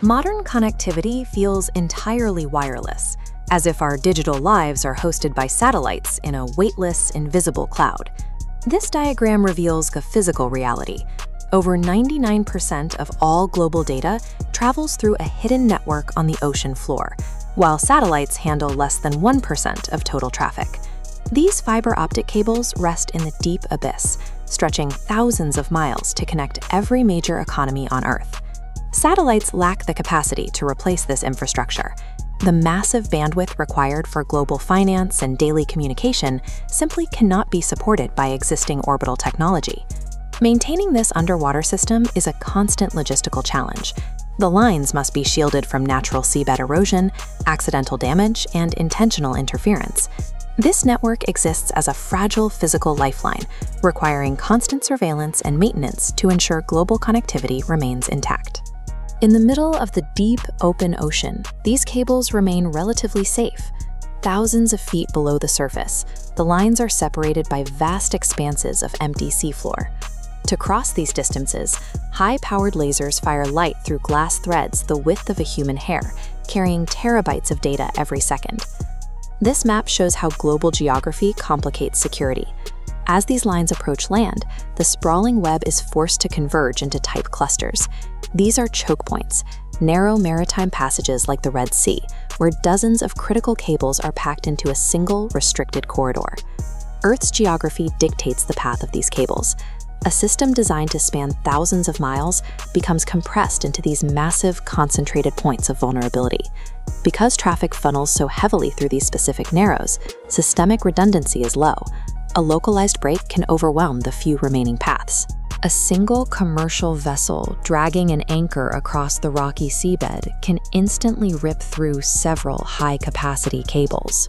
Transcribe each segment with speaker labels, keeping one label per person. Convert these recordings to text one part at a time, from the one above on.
Speaker 1: Modern connectivity feels entirely wireless, as if our digital lives are hosted by satellites in a weightless, invisible cloud. This diagram reveals a physical reality. Over 99% of all global data travels through a hidden network on the ocean floor, while satellites handle less than 1% of total traffic. These fiber optic cables rest in the deep abyss, stretching thousands of miles to connect every major economy on Earth. Satellites lack the capacity to replace this infrastructure. The massive bandwidth required for global finance and daily communication simply cannot be supported by existing orbital technology. Maintaining this underwater system is a constant logistical challenge. The lines must be shielded from natural seabed erosion, accidental damage, and intentional interference. This network exists as a fragile physical lifeline, requiring constant surveillance and maintenance to ensure global connectivity remains intact. In the middle of the deep, open ocean, these cables remain relatively safe. Thousands of feet below the surface, the lines are separated by vast expanses of empty seafloor. To cross these distances, high-powered lasers fire light through glass threads the width of a human hair, carrying terabytes of data every second. This map shows how global geography complicates security. As these lines approach land, the sprawling web is forced to converge into tight clusters. These are chokepoints, narrow maritime passages like the Red Sea, where dozens of critical cables are packed into a single, restricted corridor. Earth's geography dictates the path of these cables. A system designed to span thousands of miles becomes compressed into these massive, concentrated points of vulnerability. Because traffic funnels so heavily through these specific narrows, systemic redundancy is low. A localized break can overwhelm the few remaining paths. A single commercial vessel dragging an anchor across the rocky seabed can instantly rip through several high-capacity cables.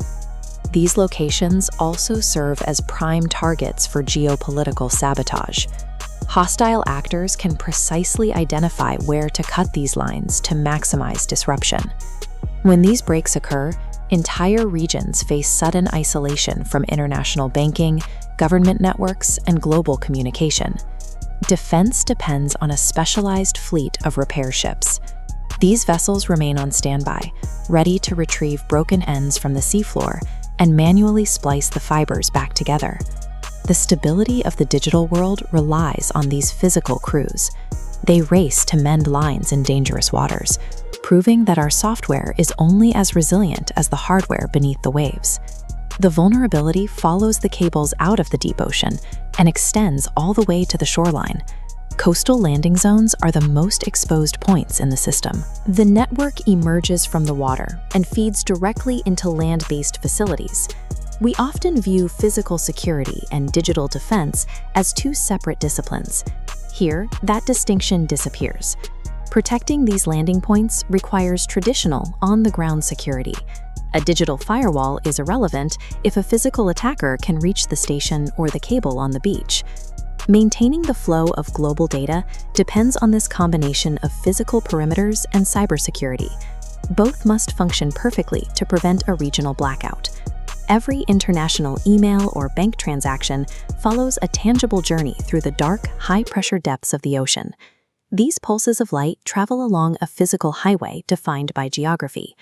Speaker 1: These locations also serve as prime targets for geopolitical sabotage. Hostile actors can precisely identify where to cut these lines to maximize disruption. When these breaks occur, entire regions face sudden isolation from international banking, government networks, and global communication. Defense depends on a specialized fleet of repair ships. These vessels remain on standby, ready to retrieve broken ends from the seafloor and manually splice the fibers back together. The stability of the digital world relies on these physical crews. They race to mend lines in dangerous waters, proving that our software is only as resilient as the hardware beneath the waves. The vulnerability follows the cables out of the deep ocean and extends all the way to the shoreline. Coastal landing zones are the most exposed points in the system. The network emerges from the water and feeds directly into land-based facilities. We often view physical security and digital defense as two separate disciplines. Here, that distinction disappears. Protecting these landing points requires traditional, on-the-ground security. A digital firewall is irrelevant if a physical attacker can reach the station or the cable on the beach. Maintaining the flow of global data depends on this combination of physical perimeters and cybersecurity. Both must function perfectly to prevent a regional blackout. Every international email or bank transaction follows a tangible journey through the dark, high-pressure depths of the ocean. These pulses of light travel along a physical highway defined by geography.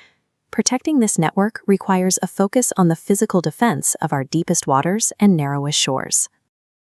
Speaker 1: Protecting this network requires a focus on the physical defense of our deepest waters and narrowest shores.